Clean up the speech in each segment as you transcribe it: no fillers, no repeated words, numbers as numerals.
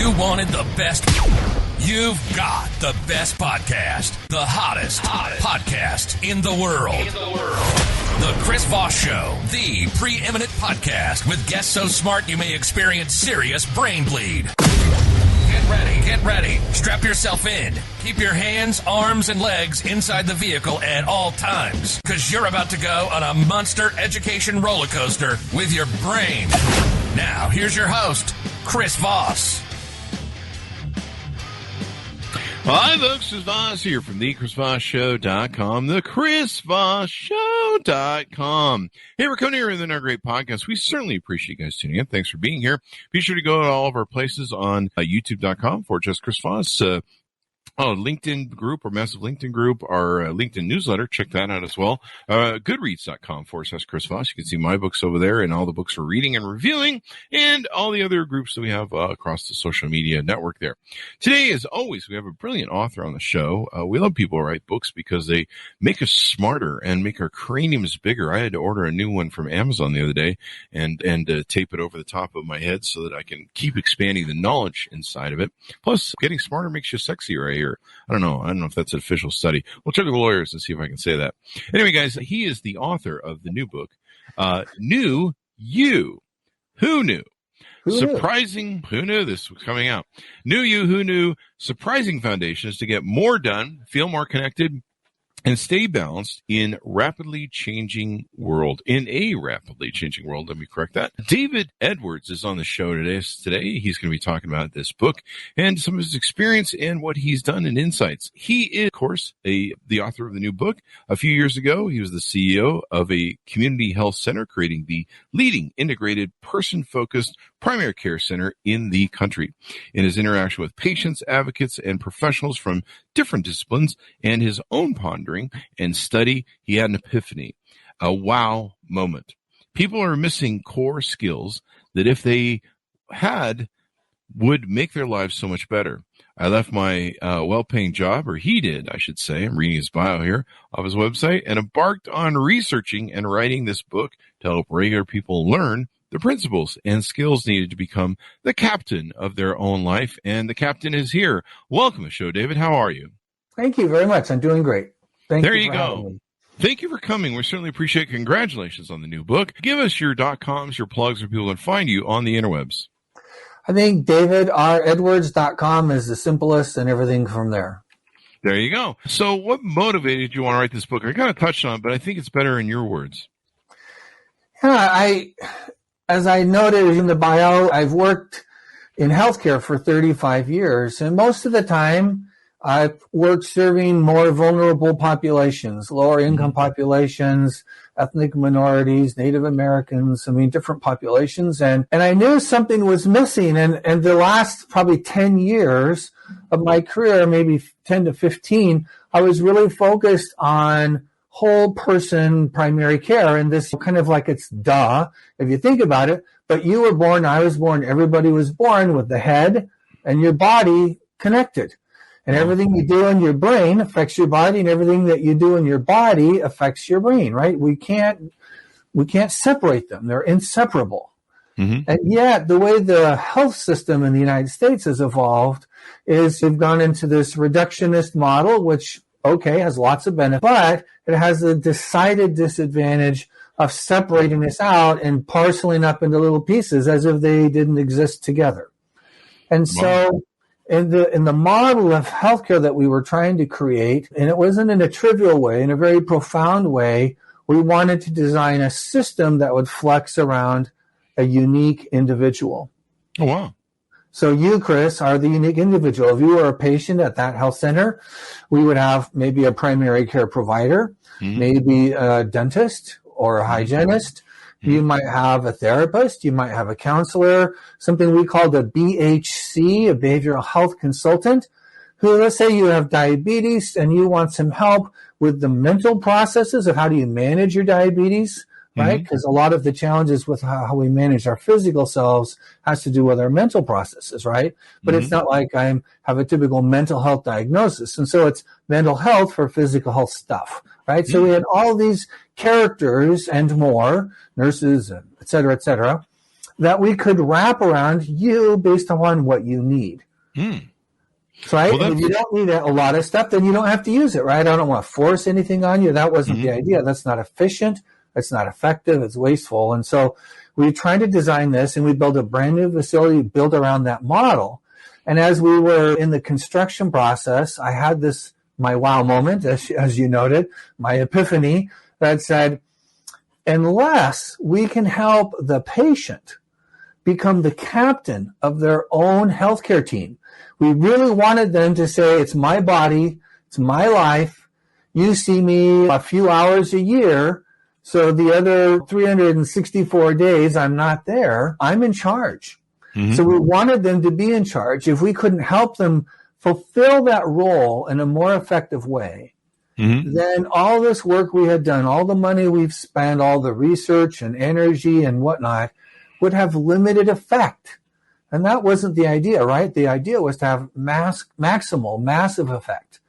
You wanted the best. You've got the best podcast, the hottest podcast in the world. The Chris Voss Show, the preeminent podcast with guests so smart you may experience serious brain bleed. Get ready. Strap yourself in. Keep your hands, arms, and legs inside the vehicle at all times, because you're about to go on a monster education roller coaster with your brain. Now, here's your host, Chris Voss. Hi, folks. Chris Voss here from the ChrisVossShow.com, the ChrisVossShow.com. Hey, we're coming here with another great podcast. We certainly appreciate you guys tuning in. Thanks for being here. Be sure to go to all of our places on YouTube.com/Chris Voss. LinkedIn group, our massive LinkedIn group, our LinkedIn newsletter. Check that out as well. Goodreads.com/Chris Voss. You can see my books over there and all the books we're reading and reviewing and all the other groups that we have across the social media network there. Today, as always, we have a brilliant author on the show. We love people who write books because they make us smarter and make our craniums bigger. I had to order a new one from Amazon the other day and tape it over the top of my head so that I can keep expanding the knowledge inside of it. Plus, getting smarter makes you sexier right here. I don't know if that's an official study. We'll check with the lawyers and see if I can say that. Anyway, guys, he is the author of the new book, New You. Who knew? Surprising. Who knew this was coming out? New You, Who Knew? Surprising foundations to get more done, feel more connected, and stay balanced in a rapidly changing world. Let me correct that. David Edwards is on the show today. He's going to be talking about this book and some of his experience and what he's done and insights. He is, of course, the author of the new book. A few years ago, he was the CEO of a community health center, creating the leading integrated person-focused primary care center in the country. In his interaction with patients, advocates, and professionals from different disciplines and his own pondering and study, he had an epiphany, a wow moment. People are missing core skills that if they had would make their lives so much better. I left my well-paying job, or he did, I should say. I'm reading his bio here off his website, and embarked on researching and writing this book to help regular people learn the principles and skills needed to become the captain of their own life. And the captain is here. Welcome to the show, David. How are you? Thank you very much. I'm doing great. There you go. Thank you for coming. We certainly appreciate it. Congratulations on the new book. Give us your .coms, your plugs, where people can find you on the interwebs. I think davidredwards.com is the simplest, and everything from there. There you go. So what motivated you to want to write this book? I kind of touched on it, but I think it's better in your words. Yeah, as I noted in the bio, I've worked in healthcare for 35 years, and most of the time I've worked serving more vulnerable populations, lower income populations, ethnic minorities, Native Americans, different populations. And I knew something was missing. And the last probably 10 years of my career, maybe 10 to 15, I was really focused on whole person primary care. And this kind of like it's duh, if you think about it, but you were born, I was born, everybody was born with the head and your body connected. And everything you do in your brain affects your body, and everything that you do in your body affects your brain, right? We can't separate them. They're inseparable. Mm-hmm. And yet the way the health system in the United States has evolved is they've gone into this reductionist model, which, okay, has lots of benefits, but it has a decided disadvantage of separating us out and parceling up into little pieces as if they didn't exist together. And so in the model of healthcare that we were trying to create, and it wasn't in a trivial way, in a very profound way, we wanted to design a system that would flex around a unique individual. Oh, wow. So you, Chris, are the unique individual. If you were a patient at that health center, we would have maybe a primary care provider, maybe a dentist or a hygienist. You might have a therapist. You might have a counselor, something we call a BHC, a behavioral health consultant, who, let's say you have diabetes and you want some help with the mental processes of how do you manage your diabetes, right? Because a lot of the challenges with how we manage our physical selves has to do with our mental processes, right? But it's not like I have a typical mental health diagnosis. And so it's mental health for physical health stuff, right? So we had all these characters and more, nurses, et cetera, that we could wrap around you based upon what you need. Right? Well, if you don't need a lot of stuff, then you don't have to use it, right? I don't want to force anything on you. That wasn't the idea. That's not efficient. It's not effective. It's wasteful. And so we tried to design this, and we built a brand new facility built around that model. And as we were in the construction process, I had my wow moment, as you noted, my epiphany that said, unless we can help the patient become the captain of their own healthcare team, we really wanted them to say, it's my body, it's my life. You see me a few hours a year, so the other 364 days I'm not there. I'm in charge. So we wanted them to be in charge. If we couldn't help them fulfill that role in a more effective way, then all this work we had done, all the money we've spent, all the research and energy and whatnot would have limited effect. And that wasn't the idea, right? The idea was to have massive effect.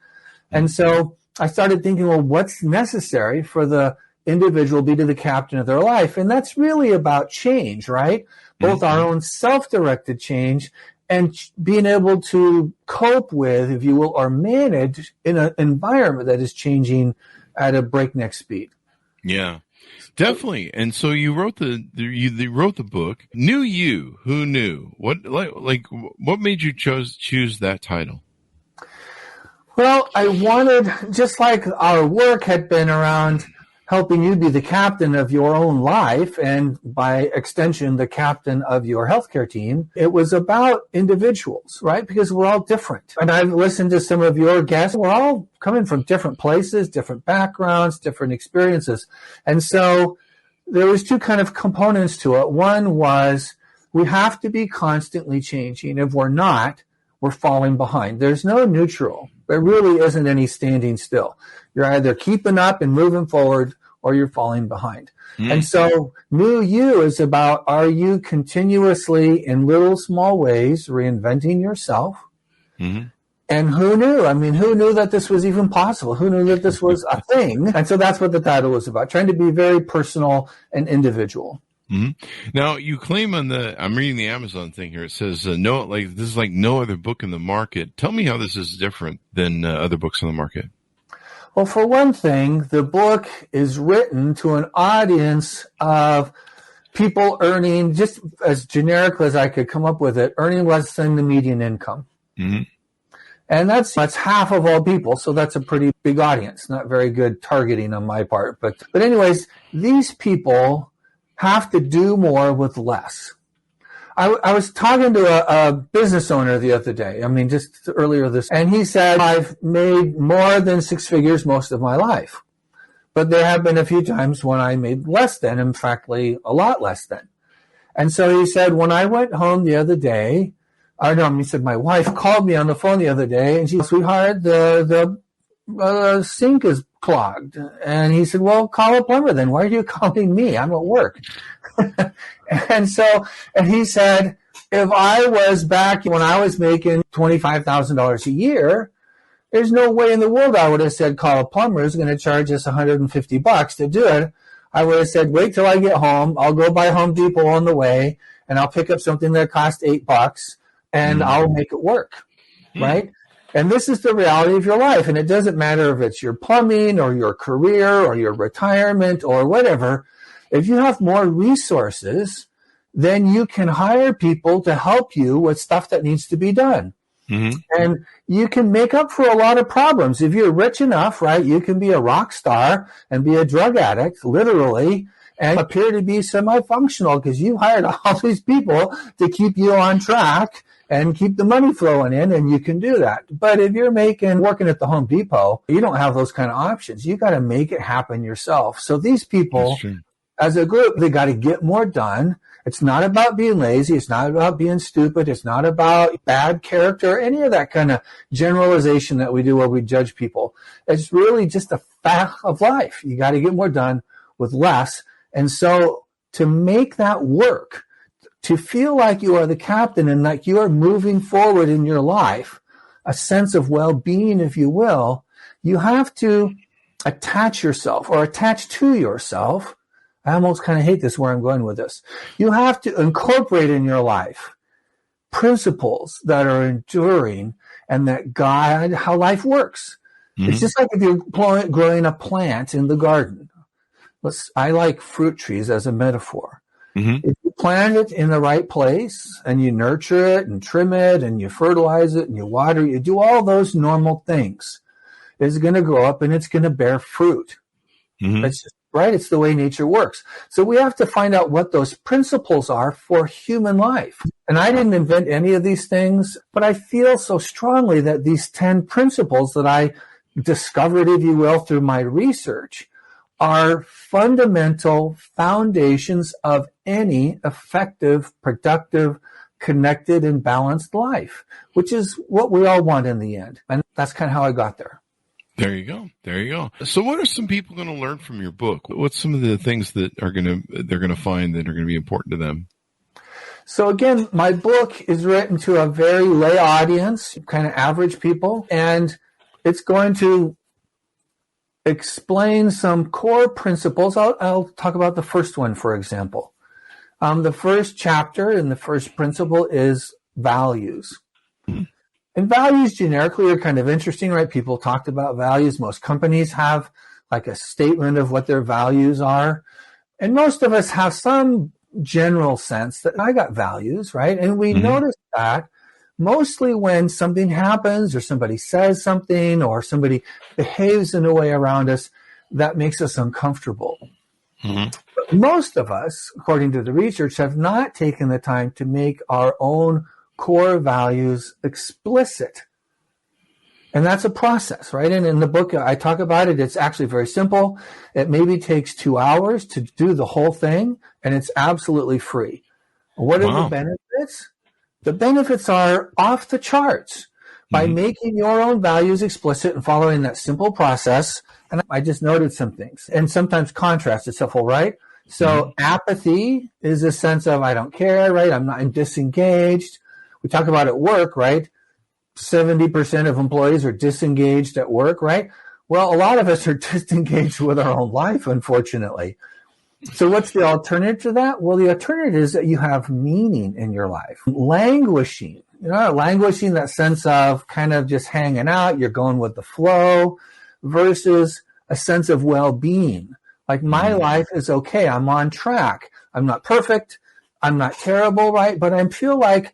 And so I started thinking, well, what's necessary for the individual to be the captain of their life? And that's really about change, right? Both our own self-directed change and being able to cope with, if you will, or manage in an environment that is changing at a breakneck speed. Yeah, definitely. And so you wrote you wrote the book. Knew You, Who Knew? What made you choose that title? Well, I wanted, just like our work had been around helping you be the captain of your own life, and by extension, the captain of your healthcare team, it was about individuals, right? Because we're all different. And I've listened to some of your guests. We're all coming from different places, different backgrounds, different experiences. And so there was two kind of components to it. One was we have to be constantly changing. If we're not, we're falling behind. There's no neutral. There really isn't any standing still. You're either keeping up and moving forward, or you're falling behind. And so New You is about, are you continuously in little small ways reinventing yourself? And who knew? I mean, who knew that this was even possible? Who knew that this was a thing? And so that's what the title was about, trying to be very personal and individual. Now, you claim I'm reading the Amazon thing here. It says, this is like no other book in the market. Tell me how this is different than other books on the market. Well, for one thing, the book is written to an audience of people earning, just as generic as I could come up with it, earning less than the median income. And that's half of all people, so that's a pretty big audience. Not very good targeting on my part. But anyways, these people have to do more with less. I was talking to a business owner the other day, just earlier and he said, I've made more than six figures most of my life. But there have been a few times when I made less than, in fact, a lot less than. And so he said, when I went home the other day, he said, my wife called me on the phone the other day and she said, sweetheart, the sink is clogged. And he said, well, call a plumber then. Why are you calling me? I'm at work. And he said, if I was back when I was making $25,000 a year, there's no way in the world I would have said, call a plumber who's going to charge us $150 to do it. I would have said, wait till I get home. I'll go by Home Depot on the way and I'll pick up something that costs $8 and I'll make it work. Right? And this is the reality of your life. And it doesn't matter if it's your plumbing or your career or your retirement or whatever. If you have more resources, then you can hire people to help you with stuff that needs to be done. And you can make up for a lot of problems. If you're rich enough, right, you can be a rock star and be a drug addict, literally, and appear to be semi-functional because you hired all these people to keep you on track and keep the money flowing in, and you can do that. But if you're working at the Home Depot, you don't have those kind of options. You got to make it happen yourself. So these people, as a group, they got to get more done. It's not about being lazy. It's not about being stupid. It's not about bad character, any of that kind of generalization that we do where we judge people. It's really just a fact of life. You got to get more done with less. And so to make that work, to feel like you are the captain and like you are moving forward in your life, a sense of well-being, if you will, you have to attach yourself or attach to yourself I almost kind of hate this where I'm going with this. You have to incorporate in your life principles that are enduring and that guide how life works. Mm-hmm. It's just like if you're growing a plant in the garden. I like fruit trees as a metaphor. Mm-hmm. If you plant it in the right place and you nurture it and trim it and you fertilize it and you water it, you do all those normal things, it's going to grow up and it's going to bear fruit. Mm-hmm. That's just right. It's the way nature works. So we have to find out what those principles are for human life. And I didn't invent any of these things, but I feel so strongly that these 10 principles that I discovered, if you will, through my research are fundamental foundations of any effective, productive, connected, and balanced life, which is what we all want in the end. And that's kind of how I got there. There you go. There you go. So what are some people going to learn from your book? What's some of the things that they're going to find that are going to be important to them? So again, my book is written to a very lay audience, kind of average people, and it's going to explain some core principles. I'll talk about the first one, for example. The first chapter and the first principle is values. Mm-hmm. And values generically are kind of interesting, right? People talked about values. Most companies have like a statement of what their values are. And most of us have some general sense that I got values, right? And we notice that mostly when something happens or somebody says something or somebody behaves in a way around us that makes us uncomfortable. Mm-hmm. But most of us, according to the research, have not taken the time to make our own core values explicit. And that's a process, right? And in the book, I talk about it. It's actually very simple. It maybe takes 2 hours to do the whole thing, and it's absolutely free. What are the benefits? The benefits are off the charts. By making your own values explicit and following that simple process, and I just noted some things, and sometimes contrast is helpful, right? So apathy is a sense of I don't care, right? I'm disengaged. We talk about at work, right? 70% of employees are disengaged at work, right? Well, a lot of us are disengaged with our own life, unfortunately. So what's the alternative to that? Well, the alternative is that you have meaning in your life. Languishing, languishing, that sense of kind of just hanging out, you're going with the flow, versus a sense of well-being. Like my life is okay. I'm on track. I'm not perfect. I'm not terrible, right? But I feel like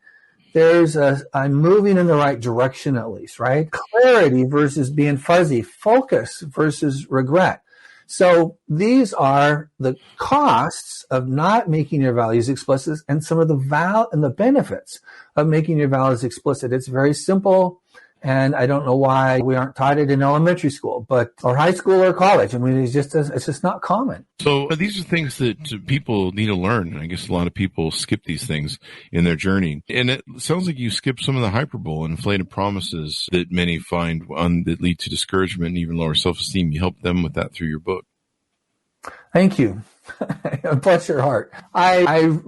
I'm moving in the right direction at least, right? Clarity versus being fuzzy, focus versus regret. So these are the costs of not making your values explicit and some of the benefits of making your values explicit. It's very simple. And I don't know why we aren't taught it in elementary school, or high school or college. I mean, it's just not common. So these are things that people need to learn. And I guess a lot of people skip these things in their journey. And it sounds like you skip some of the hyperbole and inflated promises that many find that lead to discouragement and even lower self-esteem. You help them with that through your book. Thank you. Bless your heart. I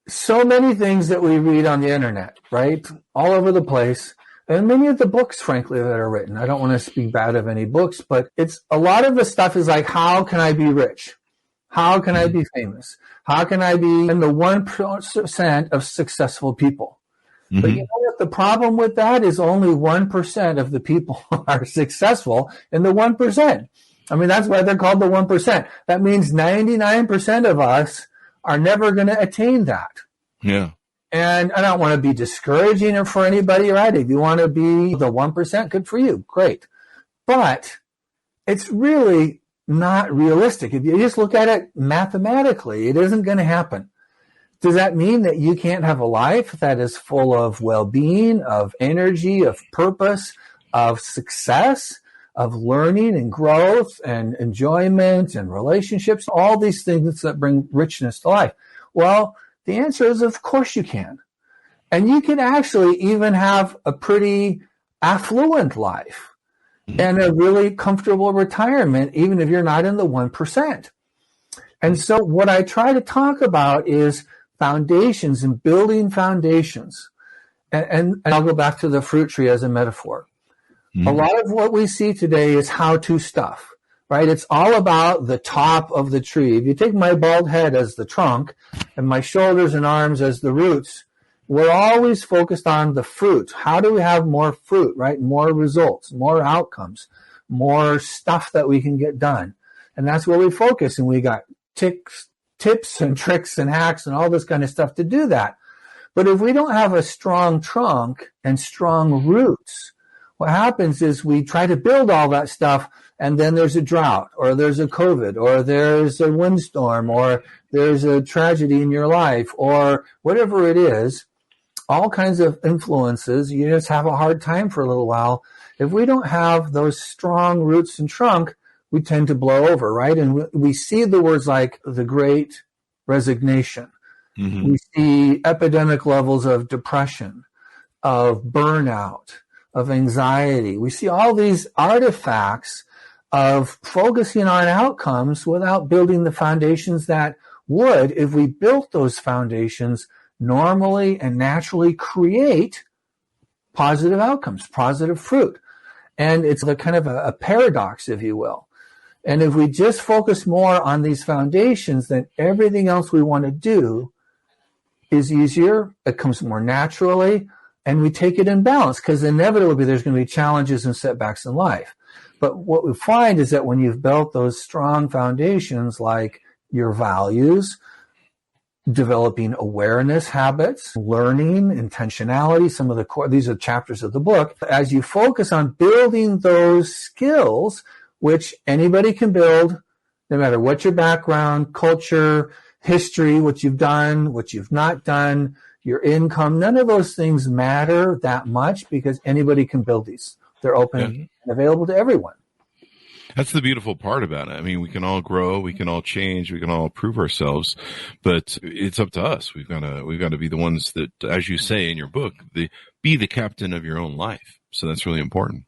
so many things that we read on the internet, right? All over the place. And many of the books, frankly, that are written, I don't want to speak bad of any books, but it's a lot of the stuff is like, how can I be rich? How can I be famous? How can I be in the 1% of successful people? Mm-hmm. But you know what? The problem with that is only 1% of the people are successful in the 1%. I mean, that's why they're called the 1%. That means 99% of us are never going to attain that. Yeah. And I don't want to be discouraging for anybody, right? If you want to be the 1%, good for you. Great. But it's really not realistic. If you just look at it mathematically, it isn't going to happen. Does that mean that you can't have a life that is full of well-being, of energy, of purpose, of success, of learning and growth and enjoyment and relationships, all these things that bring richness to life? Well, the answer is, of course you can. And you can actually even have a pretty affluent life and a really comfortable retirement, even if you're not in the 1%. And so what I try to talk about is foundations and building foundations. And I'll go back to the fruit tree as a metaphor. Mm-hmm. A lot of what we see today is how-to stuff, right? It's all about the top of the tree. If you take my bald head as the trunk and my shoulders and arms as the roots, we're always focused on the fruit. How do we have more fruit, right? More results, more outcomes, more stuff that we can get done. And that's where we focus. And we got tips and tricks and hacks and all this kind of stuff to do that. But if we don't have a strong trunk and strong roots, what happens is we try to build all that stuff, and then there's a drought, or there's a COVID, or there's a windstorm, or there's a tragedy in your life, or whatever it is, all kinds of influences. You just have a hard time for a little while. If we don't have those strong roots and trunk, we tend to blow over, right? And we see the words like the Great Resignation. Mm-hmm. We see epidemic levels of depression, of burnout, of anxiety. We see all these artifacts of focusing on outcomes without building the foundations that would, if we built those foundations, normally and naturally create positive outcomes, positive fruit. And it's a kind of a paradox, if you will. And if we just focus more on these foundations, then everything else we want to do is easier. It comes more naturally, and we take it in balance, because inevitably there's going to be challenges and setbacks in life. But what we find is that when you've built those strong foundations, like your values, developing awareness habits, learning, intentionality, some of the core, these are chapters of the book. As you focus on building those skills, which anybody can build, no matter what your background, culture, history, what you've done, what you've not done, your income, none of those things matter that much, because anybody can build these. They're open and available to everyone. That's the beautiful part about it. I mean, we can all grow, we can all change, we can all improve ourselves, but it's up to us. We've got to be the ones that, as you say in your book, be the captain of your own life. So that's really important.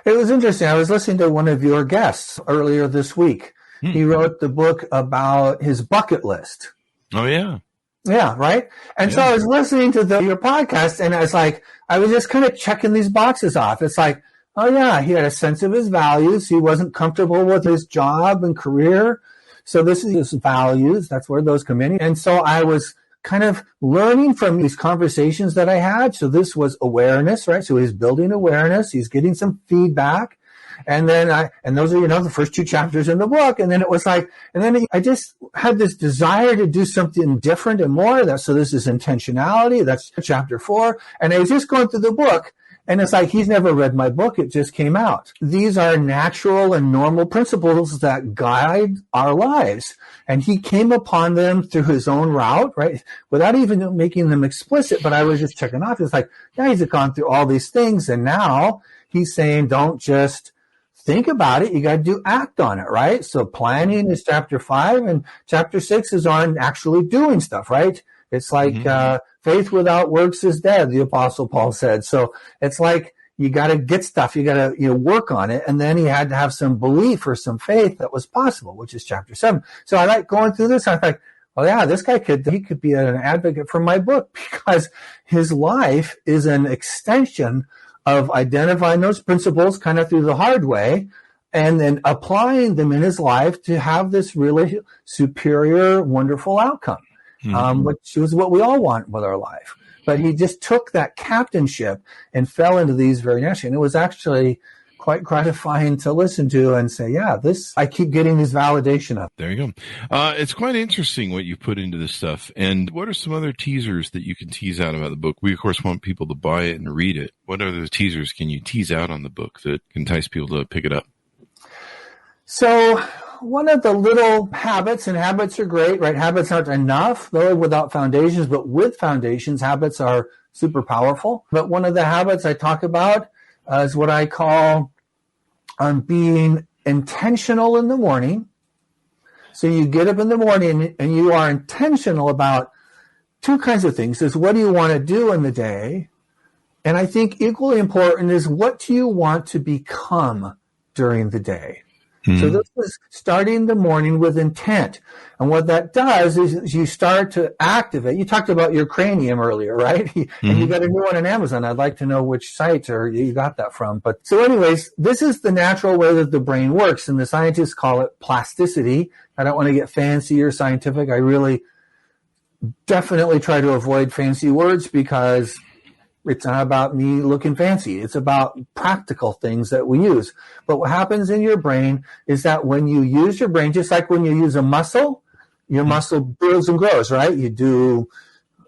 It was interesting. I was listening to one of your guests earlier this week. He wrote the book about his bucket list. Oh, yeah. Yeah, right? And so I was listening to your podcast, and I was just kind of checking these boxes off. It's like, oh, yeah, he had a sense of his values. He wasn't comfortable with his job and career. So this is his values. That's where those come in. And so I was kind of learning from these conversations that I had. So this was awareness, right? So he's building awareness. He's getting some feedback. And then and those are, the first two chapters in the book. And then it was like, and then I just had this desire to do something different and more. So this is intentionality. That's chapter 4. And I was just going through the book. And it's like, he's never read my book. It just came out. These are natural and normal principles that guide our lives. And he came upon them through his own route, right? Without even making them explicit. But I was just checking off. It's like, yeah, he's gone through all these things. And now he's saying, don't just think about it. You got to act on it, right? So planning is chapter 5, and chapter 6 is on actually doing stuff, right? It's like, faith without works is dead, the Apostle Paul said. So it's like, you got to get stuff. You got to work on it. And then he had to have some belief or some faith that was possible, which is chapter 7. So I like going through this. I thought, well, yeah, this guy could be an advocate for my book, because his life is an extension of identifying those principles kind of through the hard way, and then applying them in his life to have this really superior, wonderful outcome, which is what we all want with our life. But he just took that captainship and fell into these very naturally. And it was actually quite gratifying to listen to and say, yeah, I keep getting this validation of. There you go. It's quite interesting what you put into this stuff. And what are some other teasers that you can tease out about the book? We, of course, want people to buy it and read it. What other teasers can you tease out on the book that can entice people to pick it up? So one of the little habits, and habits are great, right? Habits aren't enough, though, without foundations, but with foundations, habits are super powerful. But one of the habits I talk about is what I call being intentional in the morning. So you get up in the morning and you are intentional about two kinds of things. Is what do you want to do in the day? And I think equally important is what do you want to become during the day? So this is starting the morning with intent. And what that does is you start to activate. You talked about your cranium earlier, right? And you got a new one on Amazon. I'd like to know which site or you got that from. But so anyways, this is the natural way that the brain works. And the scientists call it plasticity. I don't want to get fancy or scientific. I really definitely try to avoid fancy words because it's not about me looking fancy. It's about practical things that we use. But what happens in your brain is that when you use your brain, just like when you use a muscle, your muscle builds and grows, right? You do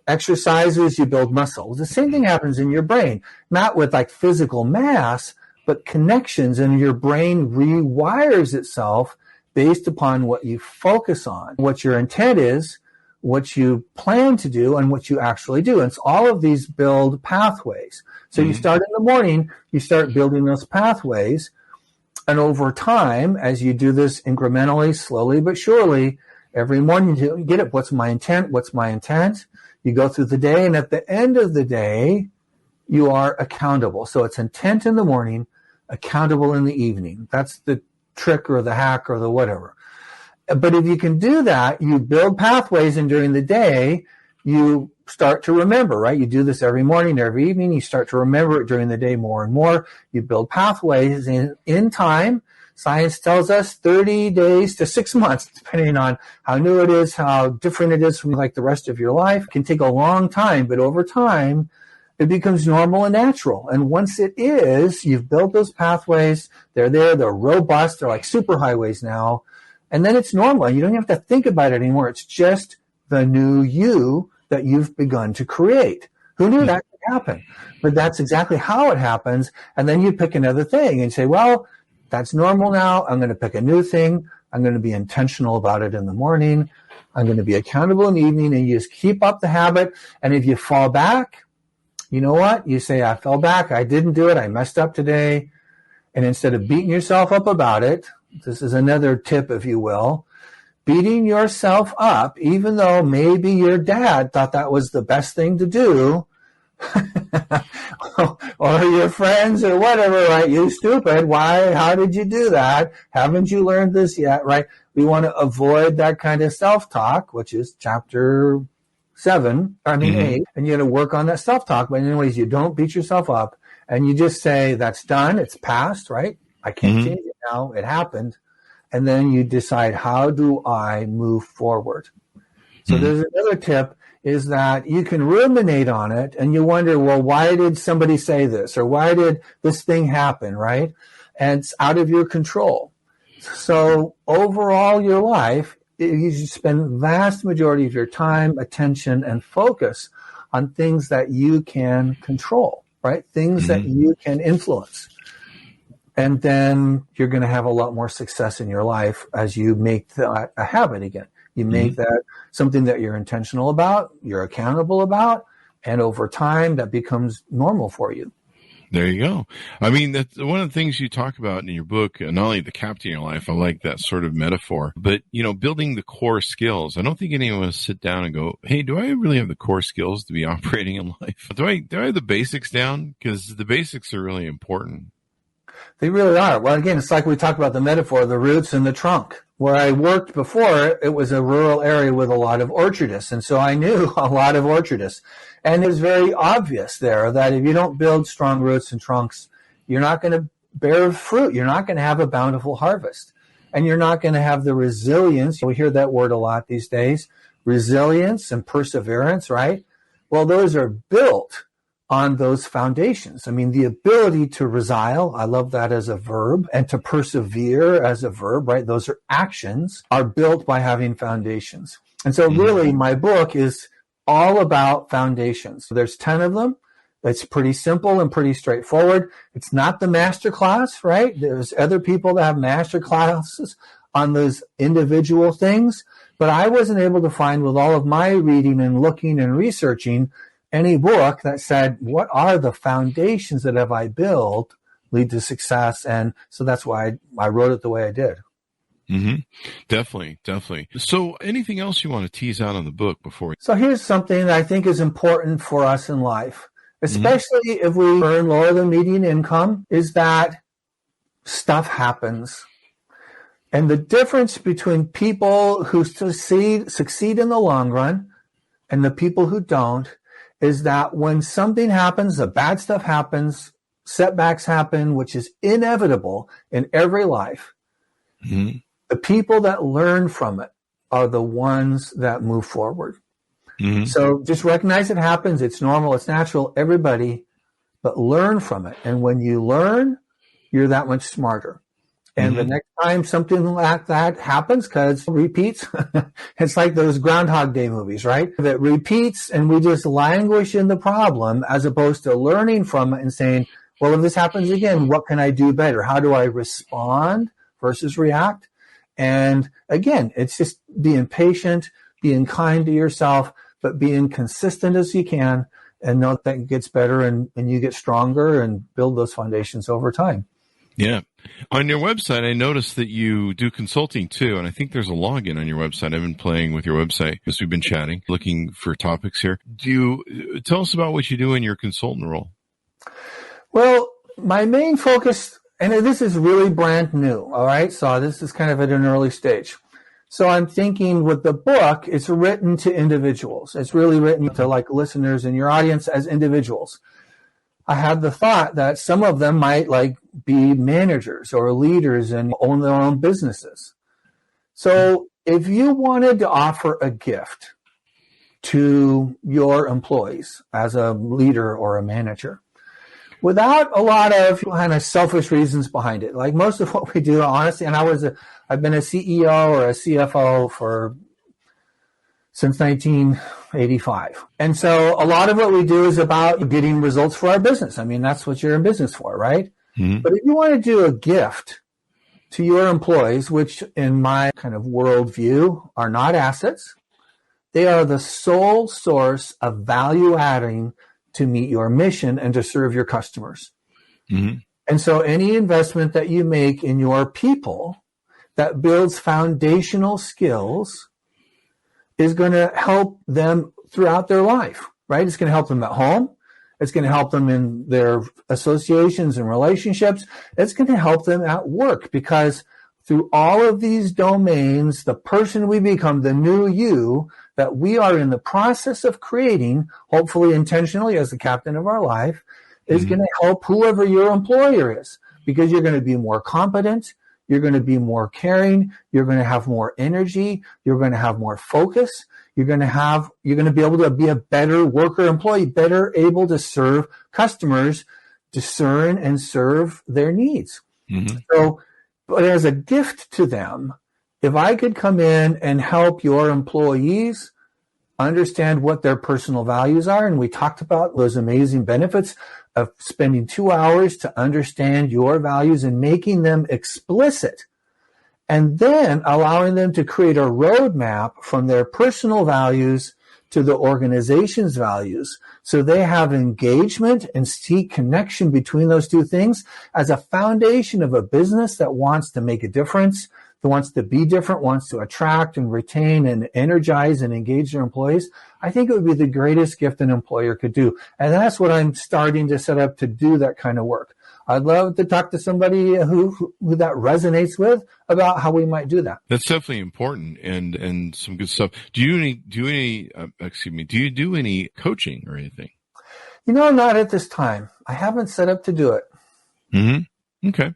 exercises, you build muscle. The same thing happens in your brain, not with like physical mass, but connections, and your brain rewires itself based upon what you focus on, what your intent is, what you plan to do, and what you actually do. And so all of these build pathways. So you start in the morning, you start building those pathways. And over time, as you do this incrementally, slowly but surely, every morning you get it. What's my intent? What's my intent? You go through the day, and at the end of the day, you are accountable. So it's intent in the morning, accountable in the evening. That's the trick or the hack or the whatever. But if you can do that, you build pathways, and during the day, you start to remember, right? You do this every morning, every evening. You start to remember it during the day more and more. You build pathways in time. Science tells us 30 days to 6 months, depending on how new it is, how different it is from like the rest of your life. It can take a long time, but over time, it becomes normal and natural. And once it is, you've built those pathways. They're there. They're robust. They're like superhighways now. And then it's normal. You don't have to think about it anymore. It's just the new you that you've begun to create. Who knew that could happen? But that's exactly how it happens. And then you pick another thing and say, well, that's normal now. I'm going to pick a new thing. I'm going to be intentional about it in the morning. I'm going to be accountable in the evening. And you just keep up the habit. And if you fall back, you know what? You say, I fell back. I didn't do it. I messed up today. And instead of beating yourself up about it, this is another tip, if you will, beating yourself up, even though maybe your dad thought that was the best thing to do, or your friends or whatever, right? You stupid. Why? How did you do that? Haven't you learned this yet, right? We want to avoid that kind of self-talk, which is chapter 8, and you got to work on that self-talk. But anyways, you don't beat yourself up, and you just say, that's done. It's past, right? I can't change it now. It happened. And then you decide, how do I move forward? So there's another tip, is that you can ruminate on it and you wonder, well, why did somebody say this? Or why did this thing happen, right? And it's out of your control. So overall, your life, you should spend vast majority of your time, attention, and focus on things that you can control, right? Things that you can influence. And then you're going to have a lot more success in your life as you make that a habit again. You make that something that you're intentional about, you're accountable about, and over time that becomes normal for you. There you go. I mean, that's one of the things you talk about in your book, not only the captain in your life, I like that sort of metaphor, but, you know, building the core skills. I don't think anyone will sit down and go, hey, do I really have the core skills to be operating in life? Do I have the basics down? Because the basics are really important. They really are. Well, again, it's like we talked about the metaphor, the roots and the trunk. Where I worked before, it was a rural area with a lot of orchardists. And so I knew a lot of orchardists. And it was very obvious there that if you don't build strong roots and trunks, you're not going to bear fruit. You're not going to have a bountiful harvest. And you're not going to have the resilience. We hear that word a lot these days. Resilience and perseverance, right? Well, those are built on those foundations. I mean, the ability to resile, I love that as a verb, and to persevere as a verb, right? Those are actions, are built by having foundations. And so really my book is all about foundations. So there's 10 of them. It's pretty simple and pretty straightforward. It's not the master class, right? There's other people that have master classes on those individual things, but I wasn't able to find, with all of my reading and looking and researching, any book that said, what are the foundations that have I built lead to success? And so that's why I wrote it the way I did. Definitely. So anything else you want to tease out on the book before? So here's something that I think is important for us in life, especially if we earn lower than median income, is that stuff happens. And the difference between people who succeed in the long run and the people who don't is that when something happens, the bad stuff happens, setbacks happen, which is inevitable in every life. Mm-hmm. The people that learn from it are the ones that move forward. Mm-hmm. So just recognize it happens. It's normal. It's natural. Everybody, but learn from it. And when you learn, you're that much smarter. And the next time something like that happens, because it repeats, it's like those Groundhog Day movies, right? That repeats and we just languish in the problem as opposed to learning from it and saying, well, if this happens again, what can I do better? How do I respond versus react? And again, it's just being patient, being kind to yourself, but being consistent as you can and know that it gets better and you get stronger and build those foundations over time. Yeah. On your website, I noticed that you do consulting too, and I think there's a login on your website. I've been playing with your website as we've been chatting, looking for topics here. Do you tell us about what you do in your consultant role? Well, my main focus, and this is really brand new, all right? So this is kind of at an early stage. So I'm thinking with the book, it's written to individuals. It's really written to like listeners in your audience as individuals. I had the thought that some of them might like be managers or leaders and own their own businesses. So if you wanted to offer a gift to your employees as a leader or a manager, without a lot of kind of selfish reasons behind it, like most of what we do, honestly, and I've been a CEO or a CFO since 1985. And so a lot of what we do is about getting results for our business. I mean, that's what you're in business for, right? Mm-hmm. But if you want to do a gift to your employees, which in my kind of worldview are not assets, they are the sole source of value adding to meet your mission and to serve your customers. Mm-hmm. And so any investment that you make in your people that builds foundational skills is going to help them throughout their life, right? It's going to help them at home. It's going to help them in their associations and relationships. It's going to help them at work, because through all of these domains, the person we become, the new you that we are in the process of creating, hopefully intentionally as the captain of our life, is going to help whoever your employer is, because you're going to be more competent. You're going to be more caring. You're going to have more energy. You're going to have more focus. You're going to be able to be a better worker employee, better able to serve customers, discern and serve their needs. Mm-hmm. So, but as a gift to them, if I could come in and help your employees understand what their personal values are, and we talked about those amazing benefits of spending 2 hours to understand your values and making them explicit, and then allowing them to create a roadmap from their personal values to the organization's values, so they have engagement and see connection between those two things as a foundation of a business that wants to make a difference, that wants to be different, wants to attract and retain and energize and engage their employees. I think it would be the greatest gift an employer could do. And that's what I'm starting to set up to do, that kind of work. I'd love to talk to somebody who that resonates with about how we might do that. That's definitely important and some good stuff. Do you do any coaching or anything? Not at this time. I haven't set up to do it. Mm-hmm. Okay.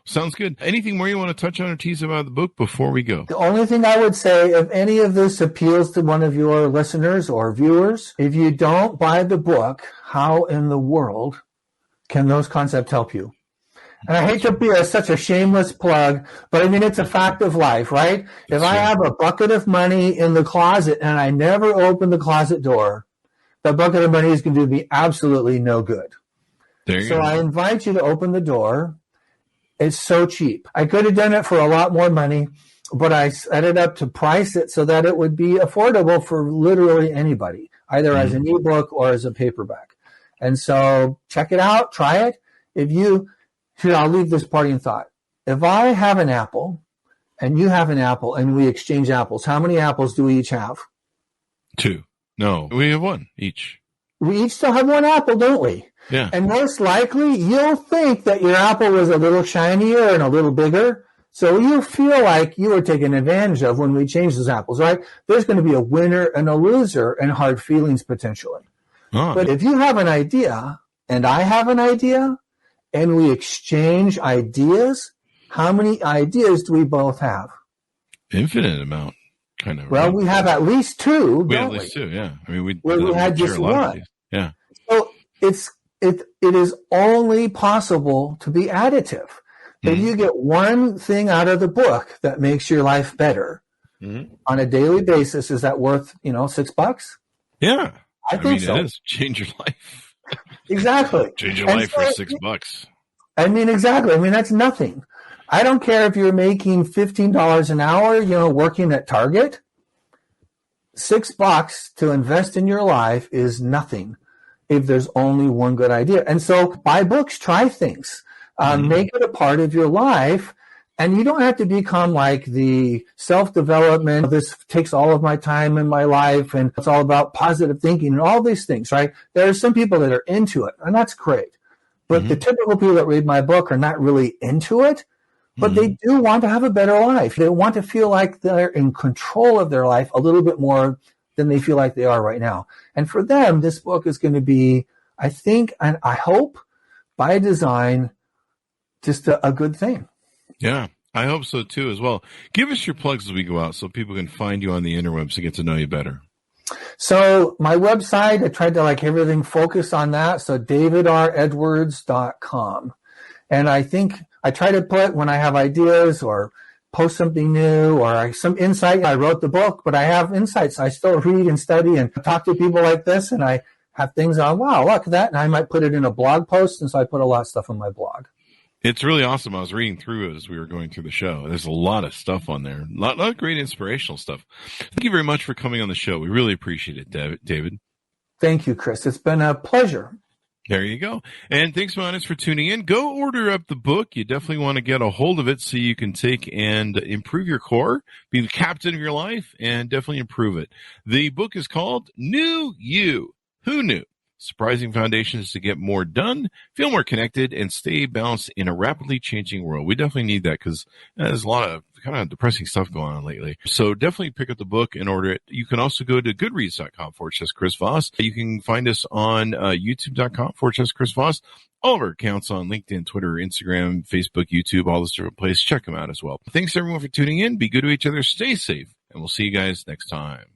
Sounds good. Anything more you want to touch on or tease about the book before we go? The only thing I would say, if any of this appeals to one of your listeners or viewers, if you don't buy the book, how in the world can those concepts help you? And I hate to be such a shameless plug, but I mean, it's a fact of life, right? If I have a bucket of money in the closet and I never open the closet door, the bucket of money is going to do me absolutely no good. So I invite you to open the door. It's so cheap. I could have done it for a lot more money, but I set it up to price it so that it would be affordable for literally anybody, either as an ebook or as a paperback. And so check it out, try it. I'll leave this parting thought. If I have an apple and you have an apple and we exchange apples, how many apples do we each have? 2. No, we have 1 each. We each still have 1 apple, don't we? Yeah. And most likely you'll think that your apple was a little shinier and a little bigger So you feel like you were taken advantage of when we change those apples, right? There's going to be a winner and a loser and hard feelings potentially. Oh. But if you have an idea and I have an idea and we exchange ideas, how many ideas do we both have? Infinite amount, kind of. Well, right? We have at least two. We have at least two, yeah. I mean, we had just one. Yeah. So it is only possible to be additive. If you get one thing out of the book that makes your life better on a daily basis, is that worth, $6? Yeah. I think so. It is. Change your life. Exactly. Change your life for $6. I mean, exactly. I mean, that's nothing. I don't care if you're making $15 an hour, working at Target. $6 to invest in your life is nothing if there's only one good idea. And so buy books, try things. Make it a part of your life, and you don't have to become like the self-development. This takes all of my time in my life, and it's all about positive thinking and all these things, right? There are some people that are into it, and that's great. But the typical people that read my book are not really into it, but they do want to have a better life. They want to feel like they're in control of their life a little bit more than they feel like they are right now. And for them, this book is going to be, I think, and I hope, by design, just a good thing. Yeah, I hope so too as well. Give us your plugs as we go out so people can find you on the interwebs to get to know you better. So my website, I tried to everything focus on that. So davidredwards.com. And I think I try to put when I have ideas or post something new or some insight. I wrote the book, but I have insights. I still read and study and talk to people like this. And I have things on, wow, look at that. And I might put it in a blog post. And so I put a lot of stuff on my blog. It's really awesome. I was reading through as we were going through the show. There's a lot of stuff on there. A lot of great inspirational stuff. Thank you very much for coming on the show. We really appreciate it, David. Thank you, Chris. It's been a pleasure. There you go. And thanks, Monis, for tuning in. Go order up the book. You definitely want to get a hold of it so you can take and improve your core, be the captain of your life, and definitely improve it. The book is called New You. Who knew? Surprising foundations to get more done, feel more connected, and stay balanced in a rapidly changing world. We definitely need that because there's a lot of kind of depressing stuff going on lately. So definitely pick up the book and order it. You can also go to goodreads.com/Chris Voss. You can find us on youtube.com/Chris Voss. All of our accounts on LinkedIn, Twitter, Instagram, Facebook, YouTube, all those different places. Check them out as well. Thanks everyone for tuning in. Be good to each other. Stay safe. And we'll see you guys next time.